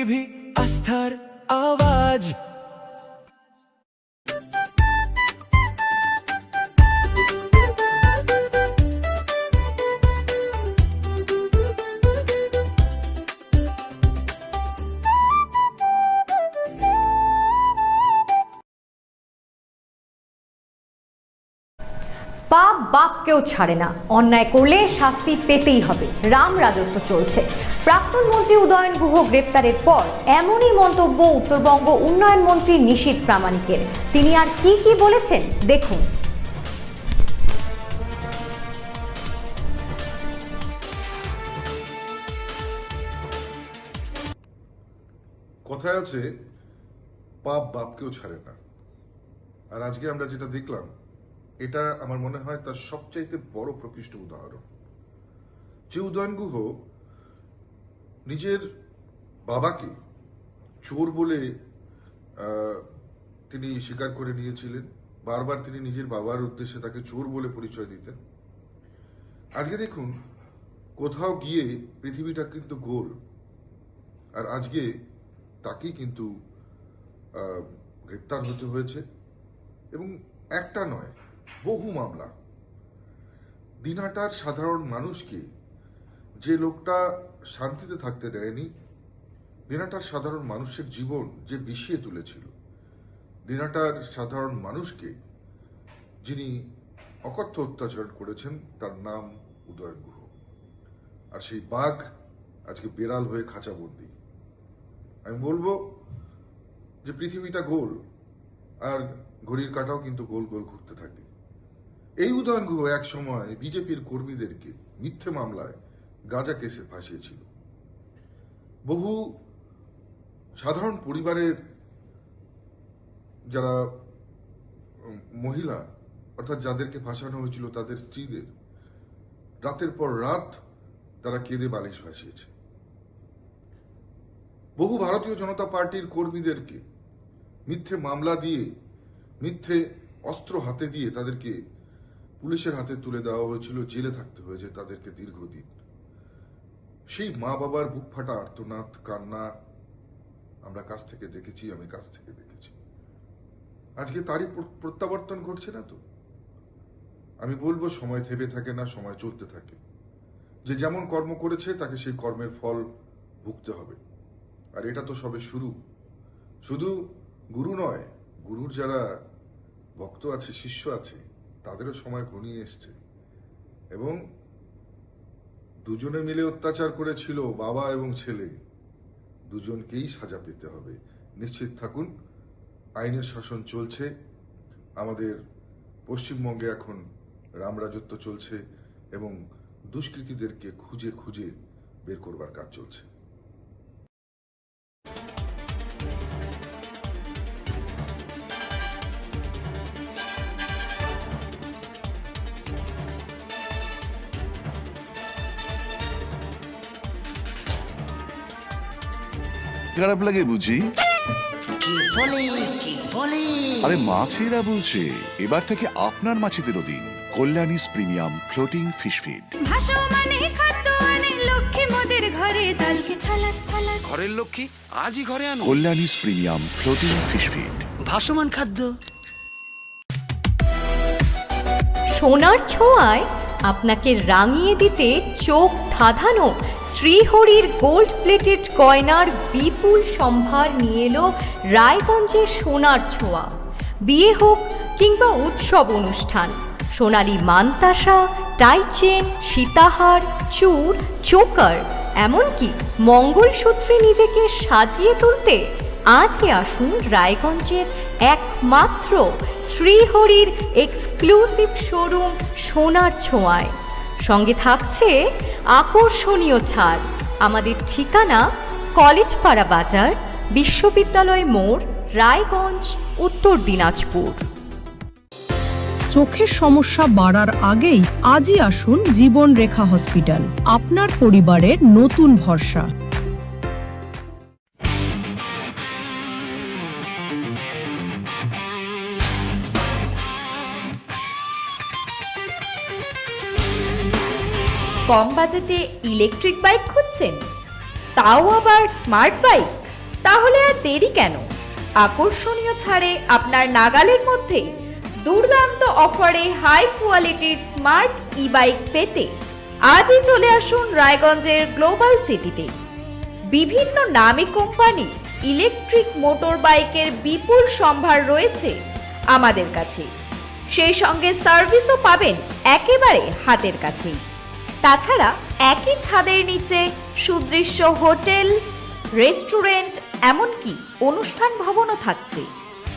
TV আস্থার আওয়াজ। পাপ বাপকেও ছাড়ে না, অন্যায় করলে শাস্তি পেতেই হবে, রাম রাজত্ব চলছে। প্রাক্তন মন্ত্রী উদয়ন গুহ গ্রেপ্তারের পর এমনই মন্তব্য উত্তরবঙ্গ উন্নয়ন মন্ত্রী নিশীথ প্রামাণিকের। তিনি আর কি বলেছেন দেখুন। কথায় আছে পাপ বাপকেও ছাড়ে না, আর আজকে আমরা যেটা দেখলাম এটা আমার মনে হয় তার সবচাইতে বড় প্রকৃষ্ট উদাহরণ। যে উদয়ন গুহ নিজের বাবাকে চোর বলে তিনি স্বীকার করে নিয়েছিলেন, বারবার তিনি নিজের বাবার উদ্দেশ্যে তাকে চোর বলে পরিচয় দিতেন। আজকে দেখুন কোথাও গিয়ে পৃথিবীটা কিন্তু গোল, আর আজকে তাকেই কিন্তু গ্রেপ্তার হতে হয়েছে, এবং একটা নয় বহু মামলা। দিনহাটার সাধারণ মানুষকে যে লোকটা শান্তিতে থাকতে দেয়নি, দিনহাটার সাধারণ মানুষের জীবন যে বিষিয়ে তুলেছিল, দিনহাটার সাধারণ মানুষকে যিনি অকথ্য অত্যাচার করেছেন তার নাম উদয়ন গুহ। আর সেই বাঘ আজকে বেড়াল হয়ে খাঁচাবন্দি। আমি বলবো যে পৃথিবীটা গোল, আর ঘড়ির কাঁটাও কিন্তু গোল গোল ঘুরতে থাকে। এই উদয়ন গুহ এক সময় বিজেপির কর্মীদেরকে মিথ্যে মামলায় গাঁজা কেসে ফাঁসিয়েছিল। বহু সাধারণ পরিবারের যারা মহিলা, অর্থাৎ যাদেরকে ফাঁসানো হয়েছিল তাদের স্ত্রীদের রাতের পর রাত তারা কেঁদে বালিশ ভাসিয়েছে। বহু ভারতীয় জনতা পার্টির কর্মীদেরকে মিথ্যে মামলা দিয়ে, মিথ্যে অস্ত্র হাতে দিয়ে তাদেরকে পুলিশের হাতে তুলে দেওয়া হয়েছিল, জেলে থাকতে হয়েছে তাদেরকে দীর্ঘদিন। সেই মা বাবার বুক ফাটা আর্তনাদ, কান্না আমরা কাছ থেকে দেখেছি, আমি কাছ থেকে দেখেছি। আজকে তারই প্রত্যাবর্তন ঘটছে না তো? আমি বলবো সময় থেমে থাকে না, সময় চলতে থাকে। যে যেমন কর্ম করেছে তাকে সেই কর্মের ফল ভুগতে হবে। আর এটা তো সবে শুরু। শুধু গুরু নয়, গুরুর যারা ভক্ত আছে, শিষ্য আছে, তাদেরও সময় ঘনিয়ে এসছে, এবং দুজনে মিলে অত্যাচার করেছিল বাবা এবং ছেলে, দুজনকেই সাজা পেতে হবে। নিশ্চিত থাকুন আইনের শাসন চলছে। আমাদের পশ্চিমবঙ্গে এখন রাম রাজত্ব চলছে, এবং দুষ্কৃতীদেরকে খুঁজে খুঁজে বের করবার কাজ চলছে। খারাপ লাগে বুঝি? কি বলে আরে মাছেরা বলছে এবার থেকে আপনার মাছেদেরও দিন কল্যাণীস প্রিমিয়াম ফ্লোটিং ফিশ ফিড। ভাসমানে খাদ্য আনে লক্ষ্মী মোদের ঘরে, জলকে ছালাক ছালাক ঘরের লক্ষ্মী আজই ঘরে আনো কল্যাণীস প্রিমিয়াম ফ্লোটিং ফিশ ফিড। ভাসমান খাদ্য। সোনার ছোঁয়ায় আপনাকে রাঙিয়ে দিতে চোখ ধাঁধানো শ্রীহরির গোল্ড প্লেটেড গয়নার বিপুল সম্ভার নিয়ে এলো রায়গঞ্জের সোনার ছোঁয়া। বিয়ে হোক কিংবা উৎসব অনুষ্ঠান, সোনালী মানতাসা, টাইচেন, সীতাহার, চূড়, চোকার, এমনকি মঙ্গলসূত্রে নিজেকে সাজিয়ে তুলতে আজই আসুন রায়গঞ্জের একমাত্র শ্রীহরির এক্সক্লুসিভ শোরুম সোনার ছোঁয়ায়। সঙ্গে থাকছে আকর্ষণীয় ছাড়। আমাদের ঠিকানা কলেজপাড়া বাজার, বিশ্ববিদ্যালয় মোড়, রায়গঞ্জ, উত্তর দিনাজপুর। চোখের সমস্যা বাড়ার আগেই আজই আসুন জীবন রেখা হসপিটাল, আপনার পরিবারের নতুন ভরসা। কম বাজেটে ইলেকট্রিক বাইক খুঁজছেন, তাও আবার স্মার্ট বাইক? তাহলে আর দেরি কেন? আকর্ষণীয় ছাড়ে আপনার নাগালের মধ্যে দুর্দান্ত অফারে হাই কোয়ালিটির স্মার্ট ই বাইক পেতে আজই চলে আসুন রায়গঞ্জের গ্লোবাল সিটিতে। বিভিন্ন নামী কোম্পানি ইলেকট্রিক মোটর বাইকের বিপুল সম্ভার রয়েছে আমাদের কাছে, সেই সঙ্গে সার্ভিসও পাবেন একেবারে হাতের কাছেই। তাছাড়া একই ছাদের নিচে সুদৃশ্য হোটেল, রেস্টুরেন্ট, এমনকি অনুষ্ঠান ভবনও থাকছে।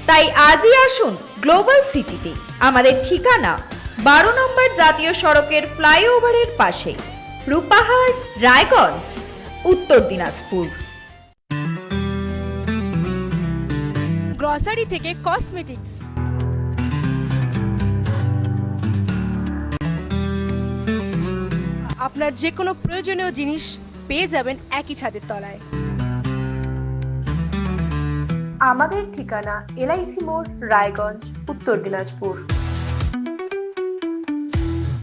তাই আজই আসুন গ্লোবাল সিটিতে। আমাদের ঠিকানা 12 নম্বর জাতীয় সড়কের ফ্লাইওভারের পাশে, রূপাহার, রায়গঞ্জ, উত্তর দিনাজপুর। গ্রসারি থেকে কসমেটিক্স, আপনার যে কোনো প্রয়োজনীয় জিনিস পেয়ে যাবেন একই ছাদের তলায়। আমাদের ঠিকানা LIC মোড়, রায়গঞ্জ, উত্তর দিনাজপুর।